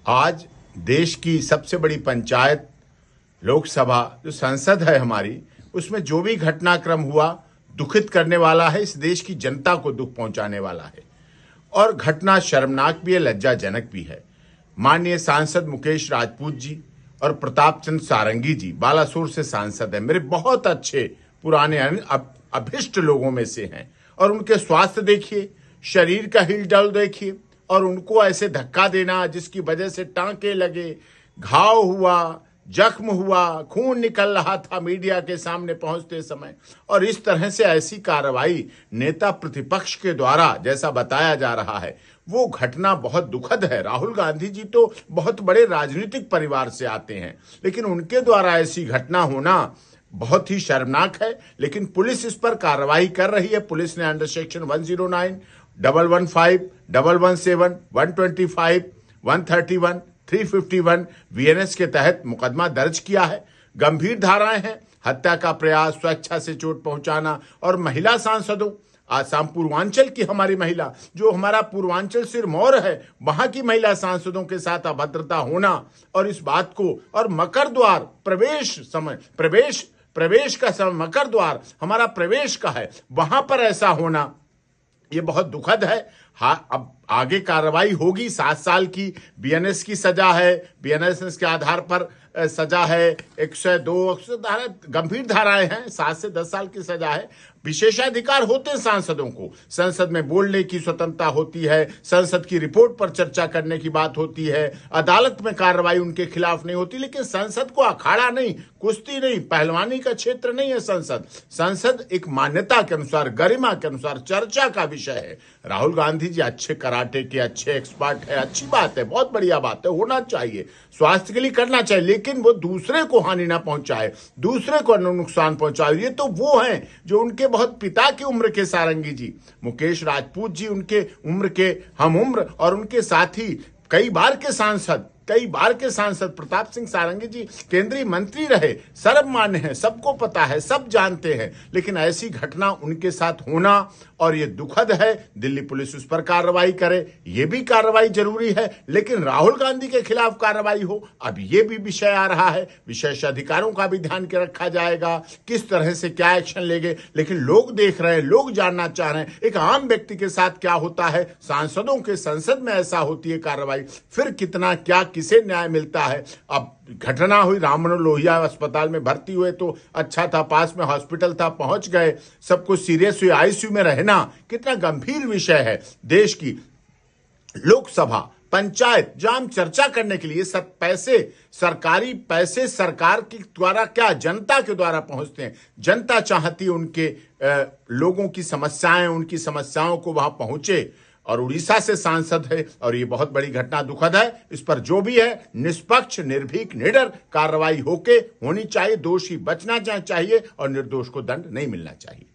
आज देश की सबसे बड़ी पंचायत लोकसभा जो संसद है हमारी, उसमें जो भी घटनाक्रम हुआ दुखित करने वाला है, इस देश की जनता को दुख पहुंचाने वाला है और घटना शर्मनाक भी है, लज्जाजनक भी है। माननीय सांसद मुकेश राजपूत जी और प्रताप चंद सारंगी जी बालासोर से सांसद हैं, मेरे बहुत अच्छे पुराने अभिष्ट लोगों में से हैं और उनके स्वास्थ्य देखिए, शरीर का हिलडुल देखिए और उनको ऐसे धक्का देना जिसकी वजह से टांके लगे, घाव हुआ, जख्म हुआ, खून निकल रहा था मीडिया के सामने पहुंचते समय, और इस तरह से ऐसी कार्रवाई नेता प्रतिपक्ष के द्वारा जैसा बताया जा रहा है, वो घटना बहुत दुखद है। राहुल गांधी जी तो बहुत बड़े राजनीतिक परिवार से आते हैं, लेकिन उनके द्वारा ऐसी घटना होना बहुत ही शर्मनाक है। लेकिन पुलिस इस पर कार्रवाई कर रही है। पुलिस ने अंडर सेक्शन 109, 115, 117, 125, 131, 351 वीएनएस के तहत मुकदमा दर्ज किया है। गंभीर धाराएं हैं, हत्या का प्रयास, स्वेच्छा से चोट पहुंचाना और महिला सांसदों, आसाम पूर्वांचल की हमारी महिला, जो हमारा पूर्वांचल सिरमौर है, वहां की महिला सांसदों के साथ अभद्रता होना और इस बात को, और मकर द्वार प्रवेश का समय मकर द्वार हमारा प्रवेश का है, वहां पर ऐसा होना ये बहुत दुखद है। हाँ, अब आगे कार्रवाई होगी। 7 साल की बीएनएस की सजा है, बीएनएस के आधार पर सजा है, 102 धारा, गंभीर धाराएं हैं, 7 से 10 साल की सजा है। विशेषाधिकार होते हैं सांसदों को, संसद में बोलने की स्वतंत्रता होती है, संसद की रिपोर्ट पर चर्चा करने की बात होती है, अदालत में कार्रवाई उनके खिलाफ नहीं होती, लेकिन संसद को अखाड़ा नहीं, कुश्ती नहीं, पहलवानी का क्षेत्र नहीं है संसद। संसद एक मान्यता के अनुसार, गरिमा के अनुसार चर्चा का विषय है। राहुल गांधी जी अच्छे कराटे के अच्छे एक्सपर्ट है, अच्छी बात है, बहुत बढ़िया बात है, होना चाहिए, स्वास्थ्य के लिए करना चाहिए, लेकिन वो दूसरे को हानि ना पहुंचाए, दूसरे को नुकसान पहुंचाए। ये तो वो हैं जो उनके बहुत पिता की उम्र के सारंगी जी, मुकेश राजपूत जी उनके उम्र के हम उम्र और उनके साथी कई बार के सांसद प्रताप सिंह सारंगी जी केंद्रीय मंत्री रहे, सर्वमान्य है, सबको पता है, सब जानते हैं, लेकिन ऐसी घटना उनके साथ होना और ये दुखद है। दिल्ली पुलिस उस पर कार्रवाई करे, ये भी कार्रवाई जरूरी है, लेकिन राहुल गांधी के खिलाफ कार्रवाई हो, अब ये भी विषय आ रहा है। विशेष अधिकारों का भी ध्यान के रखा जाएगा, किस तरह से क्या एक्शन लेंगे, लेकिन लोग देख रहे हैं, लोग जानना चाह रहे हैं एक आम व्यक्ति के साथ क्या होता है। सांसदों के संसद में ऐसा होती है कार्रवाई, फिर कितना क्या किसे न्याय मिलता है। अब घटना हुई, राममनोहर लोहिया अस्पताल में भर्ती हुए तो अच्छा था, पास में हॉस्पिटल था, पहुंच गए, सब कुछ सीरियस हुई, आईसीयू में रहना कितना गंभीर विषय है। देश की लोकसभा पंचायत जाम चर्चा करने के लिए सब पैसे, सरकारी पैसे सरकार के द्वारा क्या जनता के द्वारा पहुंचते हैं। जनता चाहती है उनके लोगों की समस्याएं, उनकी समस्याओं को वहां पहुंचे, और उड़ीसा से सांसद है और ये बहुत बड़ी घटना दुखद है। इस पर जो भी है निष्पक्ष, निर्भीक, निडर कार्रवाई होनी चाहिए, दोषी बचना चाहिए और निर्दोष को दंड नहीं मिलना चाहिए।